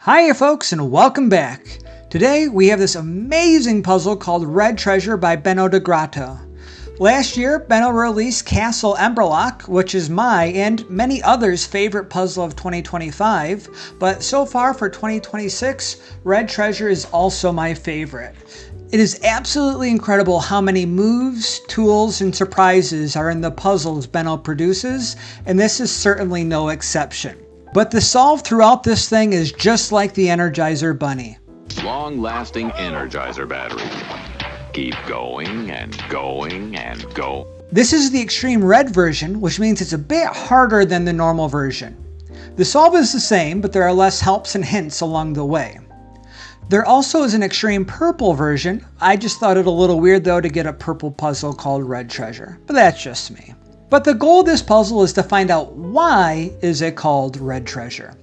Hiya folks and welcome back. Today we have this amazing puzzle called Red Treasure by Benno de Grotto. Last year, Benno released Castle Emberlock, which is my and many others' favorite puzzle of 2025, but so far for 2026, Red Treasure is also my favorite. It is absolutely incredible how many moves, tools, and surprises are in the puzzles Benno produces, and this is certainly no exception. But the solve throughout this thing is just like the Energizer Bunny. Long-lasting Energizer battery. Keep going and going and go. This is the Extreme Red version, which means it's a bit harder than the normal version. The solve is the same, but there are less helps and hints along the way. There also is an Extreme Purple version. I just thought it a little weird though to get a purple puzzle called Red Treasure, but that's just me. But the goal of this puzzle is to find out why is it called Red Treasure.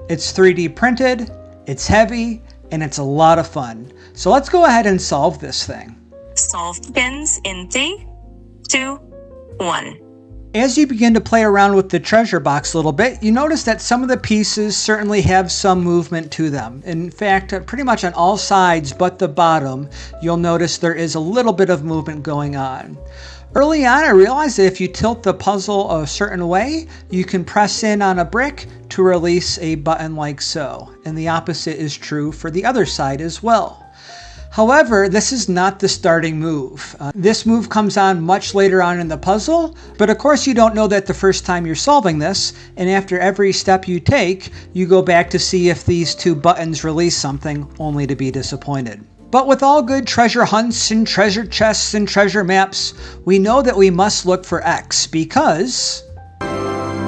It's 3D printed, it's heavy, and it's a lot of fun. So let's go ahead and solve this thing. Solve begins in 3, 2, 1. As you begin to play around with the treasure box a little bit, you notice that some of the pieces certainly have some movement to them. In fact, pretty much on all sides but the bottom, you'll notice there is a little bit of movement going on. Early on, I realized that if you tilt the puzzle a certain way, you can press in on a brick to release a button like so. And the opposite is true for the other side as well. However, this is not the starting move. This move comes on much later on in the puzzle, but of course you don't know that the first time you're solving this, and after every step you take, you go back to see if these two buttons release something, only to be disappointed. But with all good treasure hunts and treasure chests and treasure maps, we know that we must look for X because 10.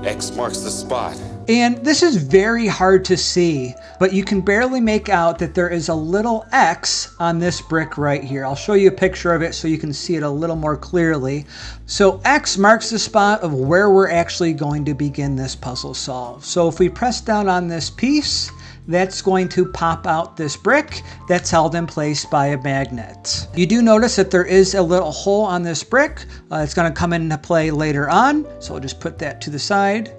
X marks the spot. And this is very hard to see, but you can barely make out that there is a little X on this brick right here. I'll show you a picture of it so you can see it a little more clearly. So X marks the spot of where we're actually going to begin this puzzle solve. So if we press down on this piece, that's going to pop out this brick that's held in place by a magnet. You do notice that there is a little hole on this brick. It's going to come into play later on, so I'll just put that to the side.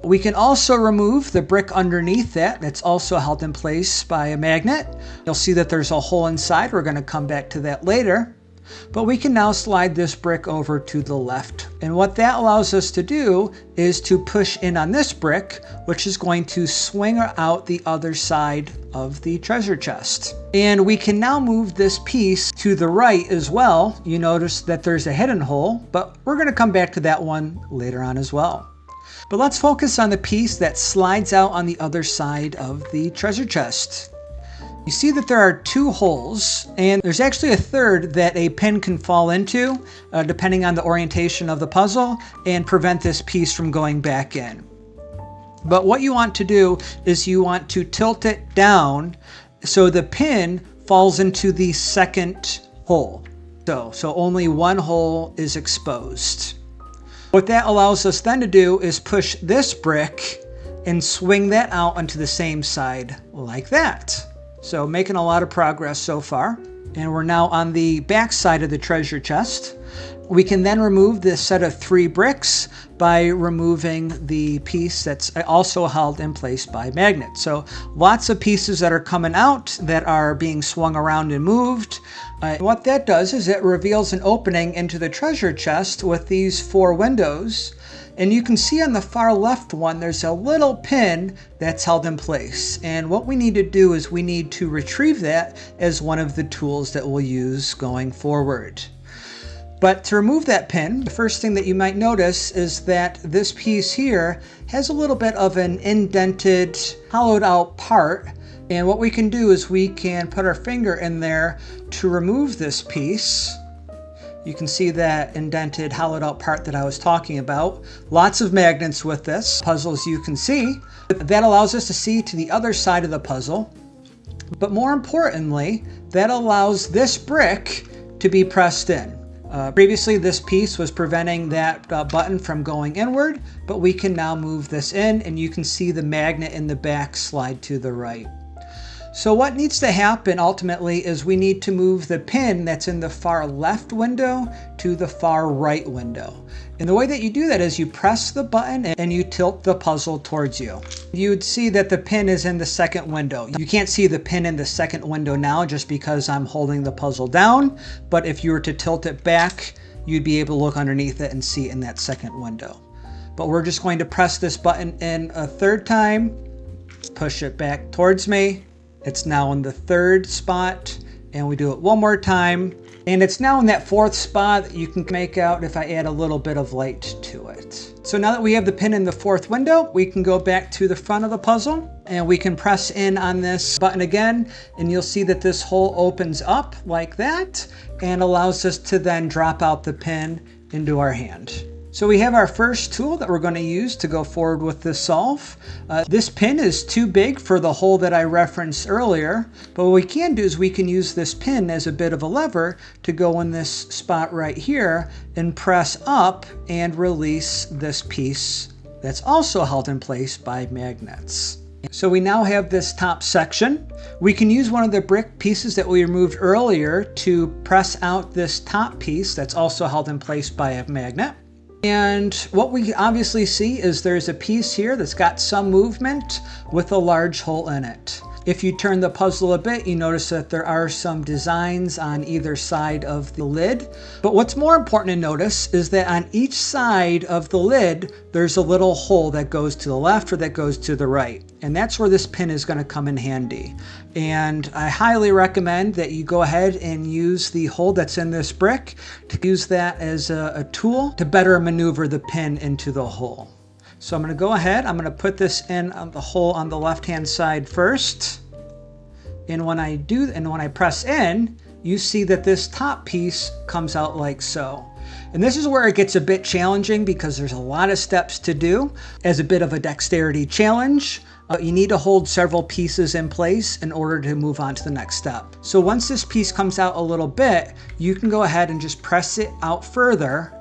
We can also remove the brick underneath that's also held in place by a magnet. You'll see that there's a hole inside. We're going to come back to that later. But we can now slide this brick over to the left. And what that allows us to do is to push in on this brick, which is going to swing out the other side of the treasure chest. And we can now move this piece to the right as well. You notice that there's a hidden hole, but we're going to come back to that one later on as well. But let's focus on the piece that slides out on the other side of the treasure chest. You see that there are two holes, and there's actually a third that a pin can fall into, depending on the orientation of the puzzle, and prevent this piece from going back in. But what you want to do is you want to tilt it down so the pin falls into the second hole. So only one hole is exposed. What that allows us then to do is push this brick and swing that out onto the same side like that. So making a lot of progress so far. And we're now on the back side of the treasure chest. We can then remove this set of 3 bricks by removing the piece that's also held in place by magnets. So lots of pieces that are coming out that are being swung around and moved. What that does is it reveals an opening into the treasure chest with these 4 windows. And you can see on the far left one, there's a little pin that's held in place. And what we need to do is we need to retrieve that as one of the tools that we'll use going forward. But to remove that pin, the first thing that you might notice is that this piece here has a little bit of an indented, hollowed out part. And what we can do is we can put our finger in there to remove this piece. You can see that indented, hollowed out part that I was talking about. Lots of magnets with this puzzle, as you can see. That allows us to see to the other side of the puzzle. But more importantly, that allows this brick to be pressed in. Previously, this piece was preventing that button from going inward, but we can now move this in, and you can see the magnet in the back slide to the right. So what needs to happen ultimately is we need to move the pin that's in the far left window to the far right window. And the way that you do that is you press the button and you tilt the puzzle towards you. You would see that the pin is in the second window. You can't see the pin in the second window now just because I'm holding the puzzle down, but if you were to tilt it back, you'd be able to look underneath it and see it in that second window. But we're just going to press this button in a third time, push it back towards me. It's now in the third spot, and we do it one more time. And it's now in that fourth spot that you can make out if I add a little bit of light to it. So now that we have the pin in the fourth window, we can go back to the front of the puzzle and we can press in on this button again, and you'll see that this hole opens up like that and allows us to then drop out the pin into our hand. So we have our first tool that we're going to use to go forward with this solve. This pin is too big for the hole that I referenced earlier, but what we can do is we can use this pin as a bit of a lever to go in this spot right here and press up and release this piece that's also held in place by magnets. So we now have this top section. We can use one of the brick pieces that we removed earlier to press out this top piece that's also held in place by a magnet. And what we obviously see is there's a piece here that's got some movement with a large hole in it. If you turn the puzzle a bit, you notice that there are some designs on either side of the lid. But what's more important to notice is that on each side of the lid, there's a little hole that goes to the left or that goes to the right. And that's where this pin is going to come in handy. And I highly recommend that you go ahead and use the hole that's in this brick to use that as a tool to better maneuver the pin into the hole. So I'm going to go ahead, I'm going to put this in on the hole on the left-hand side first. And when I press in, you see that this top piece comes out like so. And this is where it gets a bit challenging because there's a lot of steps to do. As a bit of a dexterity challenge, you need to hold several pieces in place in order to move on to the next step. So once this piece comes out a little bit, you can go ahead and just press it out further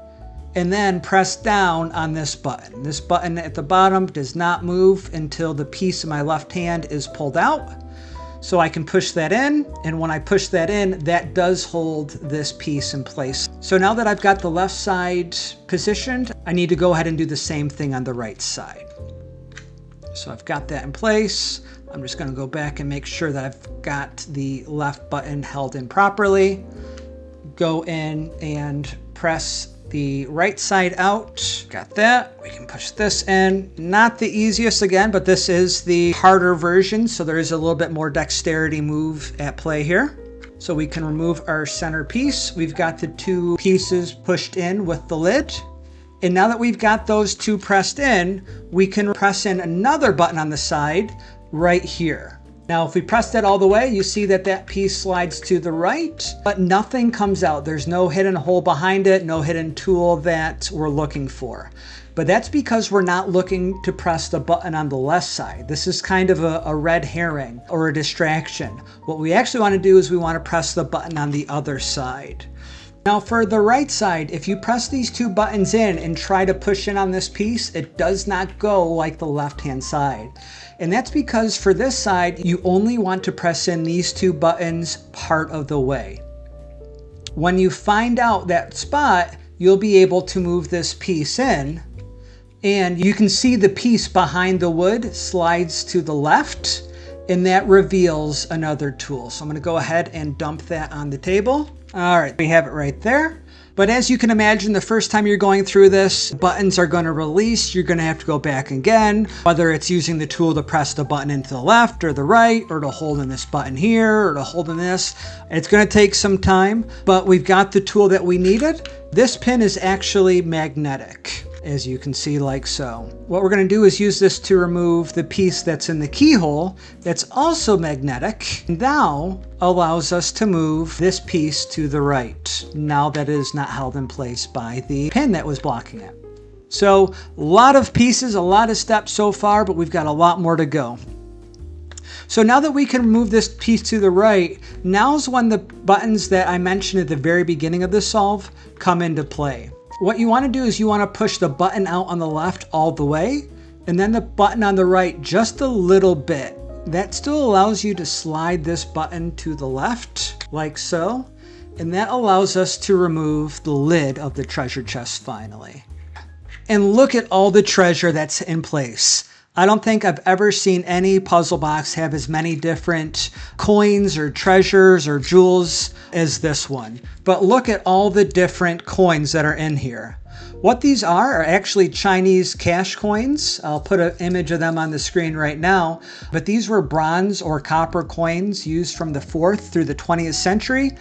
and then press down on this button. This button at the bottom does not move until the piece in my left hand is pulled out. So I can push that in, and when I push that in, that does hold this piece in place. So now that I've got the left side positioned, I need to go ahead and do the same thing on the right side. So I've got that in place. I'm just going to go back and make sure that I've got the left button held in properly. Go in and press the right side out. Got that. We can push this in. Not the easiest again, but this is the harder version, so there is a little bit more dexterity move at play here. So we can remove our center piece. We've got the two pieces pushed in with the lid. And now that we've got those two pressed in, we can press in another button on the side right here. Now, if we press that all the way, you see that that piece slides to the right, but nothing comes out. There's no hidden hole behind it, no hidden tool that we're looking for. But that's because we're not looking to press the button on the left side. This is kind of a red herring or a distraction. What we actually want to do is we want to press the button on the other side. Now for the right side, if you press these two buttons in and try to push in on this piece, it does not go like the left-hand side. And that's because for this side, you only want to press in these two buttons part of the way. When you find out that spot, you'll be able to move this piece in, and you can see the piece behind the wood slides to the left, and that reveals another tool. So I'm going to go ahead and dump that on the table. All right, we have it right there. But as you can imagine, the first time you're going through this, buttons are going to release. You're going to have to go back again, whether it's using the tool to press the button into the left or the right, or to hold in this button here, or to hold in this. It's going to take some time, but we've got the tool that we needed. This pin is actually magnetic, as you can see like so. What we're going to do is use this to remove the piece that's in the keyhole that's also magnetic. Now allows us to move this piece to the right, now that it is not held in place by the pin that was blocking it. So a lot of pieces, a lot of steps so far, but we've got a lot more to go. So now that we can remove this piece to the right, now's when the buttons that I mentioned at the very beginning of the solve come into play. What you want to do is you want to push the button out on the left all the way, and then the button on the right just a little bit. That still allows you to slide this button to the left, like so, and that allows us to remove the lid of the treasure chest finally. And look at all the treasure that's in place. I don't think I've ever seen any puzzle box have as many different coins or treasures or jewels as this one. But look at all the different coins that are in here. What these are actually Chinese cash coins. I'll put an image of them on the screen right now. But these were bronze or copper coins used from the 4th through the 20th century.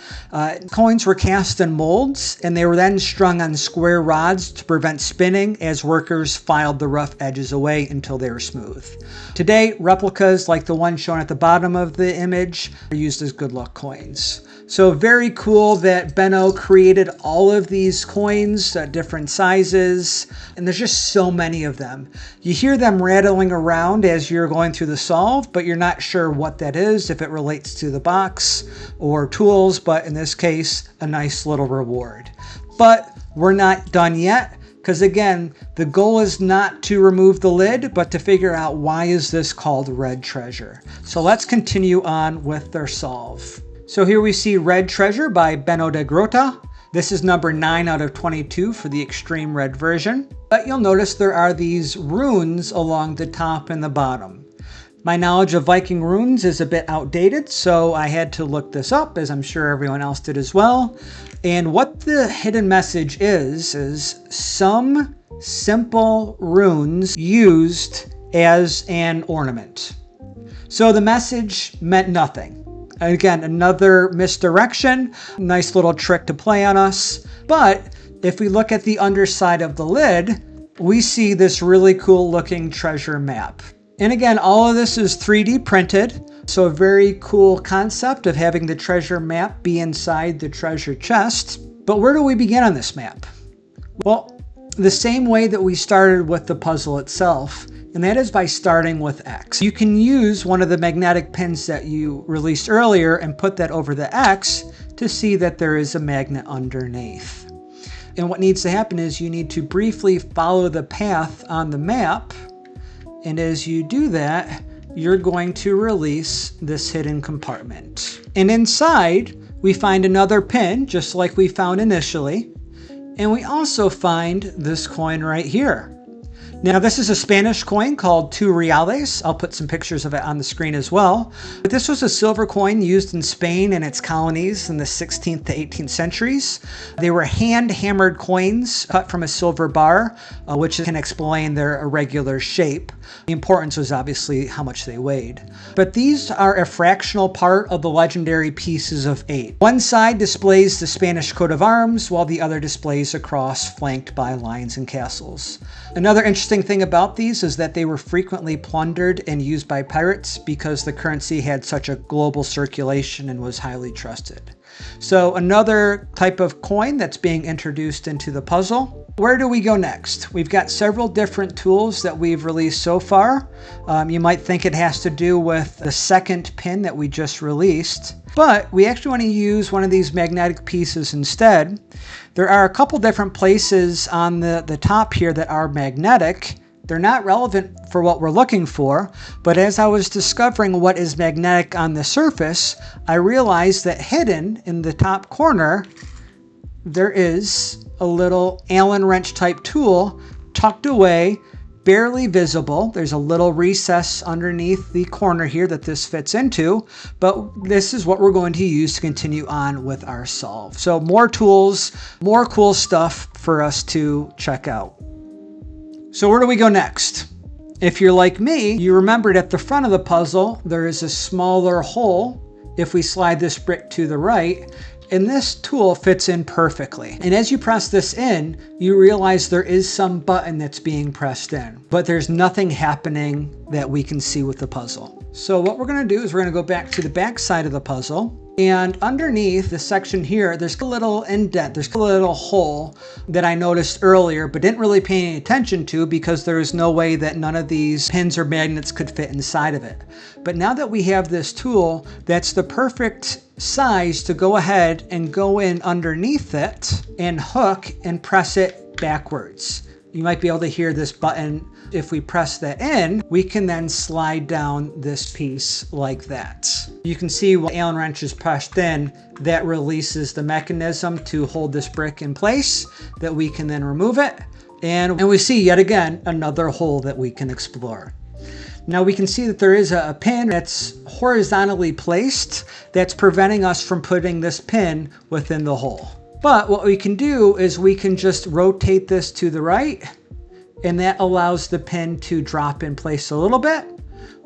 Coins were cast in molds, and they were then strung on square rods to prevent spinning as workers filed the rough edges away until they were smooth. Today, replicas like the one shown at the bottom of the image are used as good luck coins. So very cool that Benno created all of these coins, different sizes, and there's just so many of them. You hear them rattling around as you're going through the solve, but you're not sure what that is, if it relates to the box or tools, but in this case, a nice little reward. But we're not done yet, because again, the goal is not to remove the lid, but to figure out why is this called red treasure. So let's continue on with their solve. So here we see Red Treasure by Benno de Grota. This is number 9 out of 22 for the extreme red version. But you'll notice there are these runes along the top and the bottom. My knowledge of Viking runes is a bit outdated, so I had to look this up, as I'm sure everyone else did as well. And what the hidden message is some simple runes used as an ornament. So the message meant nothing. Again, another misdirection, nice little trick to play on us. But if we look at the underside of the lid, we see this really cool looking treasure map. And again, all of this is 3D printed. So a very cool concept of having the treasure map be inside the treasure chest. But where do we begin on this map? Well, the same way that we started with the puzzle itself, and that is by starting with X. You can use one of the magnetic pins that you released earlier and put that over the X to see that there is a magnet underneath. And what needs to happen is you need to briefly follow the path on the map, and as you do that, you're going to release this hidden compartment. And inside, we find another pin, just like we found initially, and we also find this coin right here. Now this is a Spanish coin called 2 reales. I'll put some pictures of it on the screen as well. But this was a silver coin used in Spain and its colonies in the 16th to 18th centuries. They were hand-hammered coins cut from a silver bar, which can explain their irregular shape. The importance was obviously how much they weighed. But these are a fractional part of the legendary pieces of 8. One side displays the Spanish coat of arms, while the other displays a cross flanked by lions and castles. Another interesting thing about these is that they were frequently plundered and used by pirates because the currency had such a global circulation and was highly trusted. So another type of coin that's being introduced into the puzzle. Where do we go next? We've got several different tools that we've released so far. You might think it has to do with the second pin that we just released, but we actually want to use one of these magnetic pieces instead. There are a couple different places on the top here that are magnetic. They're not relevant for what we're looking for, but as I was discovering what is magnetic on the surface, I realized that hidden in the top corner, there is a little Allen wrench type tool tucked away, barely visible. There's a little recess underneath the corner here that this fits into, but this is what we're going to use to continue on with our solve. So more tools, more cool stuff for us to check out. So where do we go next? If you're like me, you remembered at the front of the puzzle, there is a smaller hole. If we slide this brick to the right, and this tool fits in perfectly. And as you press this in, you realize there is some button that's being pressed in, but there's nothing happening that we can see with the puzzle. So what we're gonna do is we're gonna go back to the back side of the puzzle, and underneath the section here, there's a little indent, there's a little hole that I noticed earlier, but didn't really pay any attention to because there is no way that none of these pins or magnets could fit inside of it. But now that we have this tool, that's the perfect size to go ahead and go in underneath it and hook and press it backwards. you might be able to hear this button. If we press that in, we can then slide down this piece like that. You can see when the Allen wrench is pressed in, that releases the mechanism to hold this brick in place, that we can then remove it. And we see yet again another hole that we can explore. Now we can see that there is a pin that's horizontally placed that's preventing us from putting this pin within the hole. But what we can do is we can just rotate this to the right, and that allows the pin to drop in place a little bit.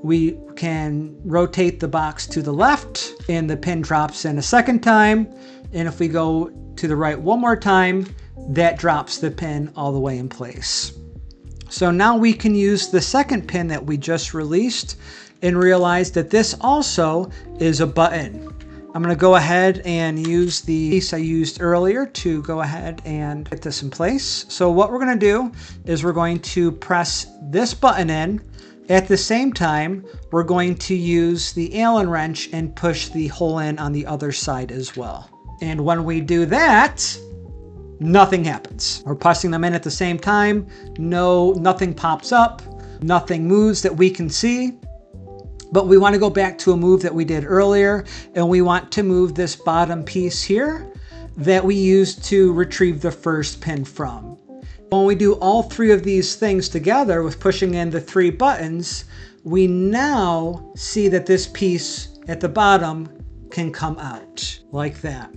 We can rotate the box to the left and the pin drops in a second time. And if we go to the right one more time, that drops the pin all the way in place. So now we can use the second pin that we just released and realize that this also is a button. I'm going to go ahead and use the piece I used earlier to go ahead and get this in place. So what we're going to do is we're going to press this button in. At the same time, we're going to use the Allen wrench and push the hole in on the other side as well. And when we do that, nothing happens. We're pressing them in at the same time. Nothing pops up. Nothing moves that we can see. But we want to go back to a move that we did earlier, and we want to move this bottom piece here that we used to retrieve the first pin from. When we do all three of these things together with pushing in the three buttons, we now see that this piece at the bottom can come out like that.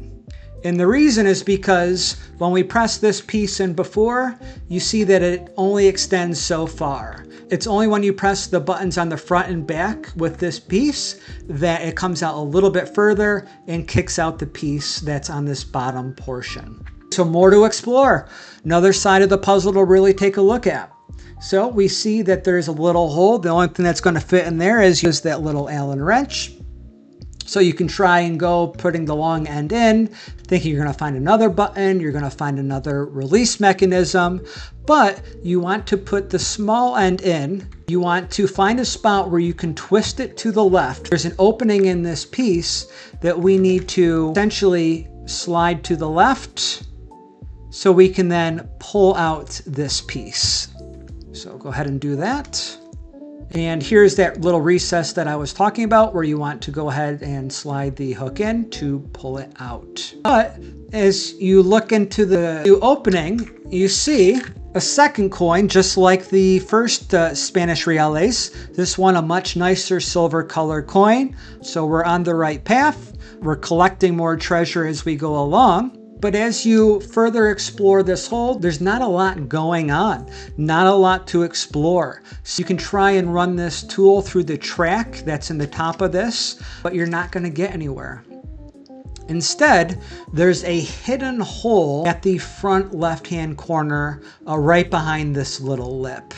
And the reason is because when we press this piece in before, you see that it only extends so far. It's only when you press the buttons on the front and back with this piece that it comes out a little bit further and kicks out the piece that's on this bottom portion. So more to explore. Another side of the puzzle to really take a look at. So we see that there's a little hole. The only thing that's going to fit in there is just that little Allen wrench. So you can try and go putting the long end in, thinking you're going to find another button, you're going to find another release mechanism, but you want to put the small end in. You want to find a spot where you can twist it to the left. There's an opening in this piece that we need to essentially slide to the left so we can then pull out this piece. So go ahead and do that. And here's that little recess that I was talking about where you want to go ahead and slide the hook in to pull it out. But as you look into the new opening, you see a second coin, just like the first Spanish reales. This one, a much nicer silver colored coin. So we're on the right path. We're collecting more treasure as we go along. But as you further explore this hole, there's not a lot going on, not a lot to explore. So you can try and run this tool through the track that's in the top of this, but you're not going to get anywhere. Instead, there's a hidden hole at the front left-hand corner, right behind this little lip.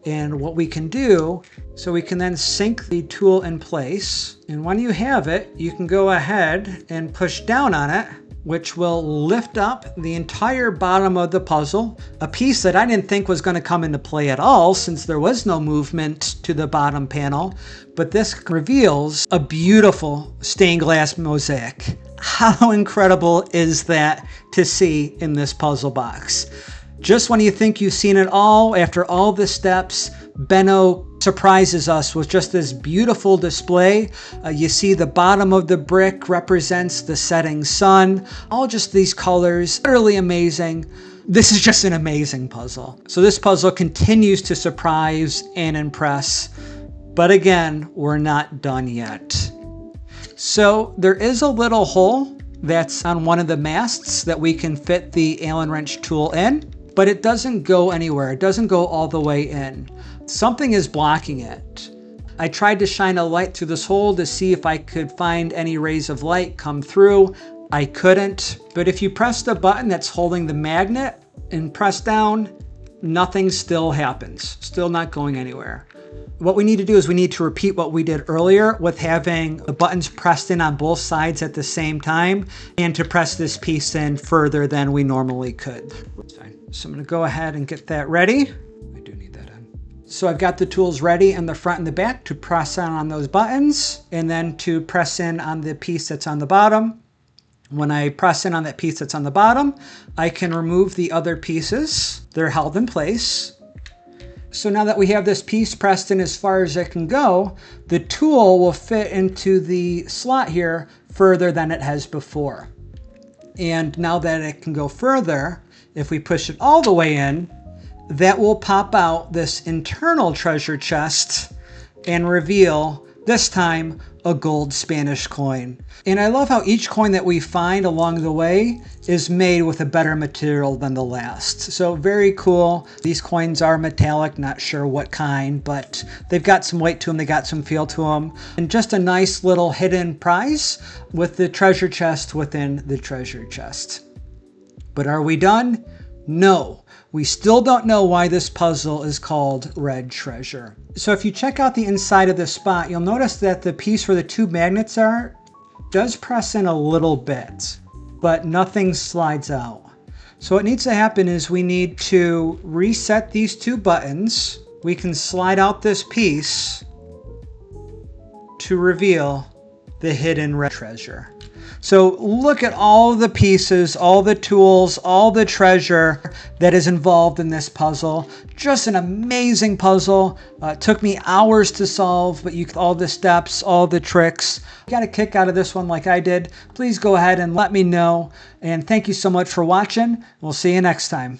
And what we can do, so we can then sink the tool in place. And when you have it, you can go ahead and push down on it, which will lift up the entire bottom of the puzzle, a piece that I didn't think was going to come into play at all since there was no movement to the bottom panel, but this reveals a beautiful stained glass mosaic. How incredible is that to see in this puzzle box? Just when you think you've seen it all, after all the steps, Benno surprises us with just this beautiful display. You see the bottom of the brick represents the setting sun. All just these colors, utterly amazing. This is just an amazing puzzle. So this puzzle continues to surprise and impress. But again, we're not done yet. So there is a little hole that's on one of the masts that we can fit the Allen wrench tool in, but it doesn't go anywhere. It doesn't go all the way in. Something is blocking it. I tried to shine a light through this hole to see if I could find any rays of light come through. I couldn't. But if you press the button that's holding the magnet and press down, nothing still happens. Still not going anywhere. What we need to do is we need to repeat what we did earlier with having the buttons pressed in on both sides at the same time and to press this piece in further than we normally could. So I'm going to go ahead and get that ready. I do need that in. So I've got the tools ready in the front and the back to press on those buttons and then to press in on the piece that's on the bottom. When I press in on that piece that's on the bottom, I can remove the other pieces. They're held in place. So now that we have this piece pressed in as far as it can go, the tool will fit into the slot here further than it has before. And now that it can go further, if we push it all the way in, that will pop out this internal treasure chest and reveal, this time, a gold Spanish coin. And I love how each coin that we find along the way is made with a better material than the last. So very cool. These coins are metallic, not sure what kind, but they've got some weight to them, they got some feel to them. And just a nice little hidden prize with the treasure chest within the treasure chest. But are we done? No. We still don't know why this puzzle is called Red Treasure. So if you check out the inside of this spot, you'll notice that the piece where the two magnets are does press in a little bit, but nothing slides out. So what needs to happen is we need to reset these two buttons. We can slide out this piece to reveal the hidden red treasure. So look at all the pieces, all the tools, all the treasure that is involved in this puzzle. Just an amazing puzzle. It took me hours to solve, but all the steps, all the tricks. If you got a kick out of this one like I did, please go ahead and let me know. And thank you so much for watching. We'll see you next time.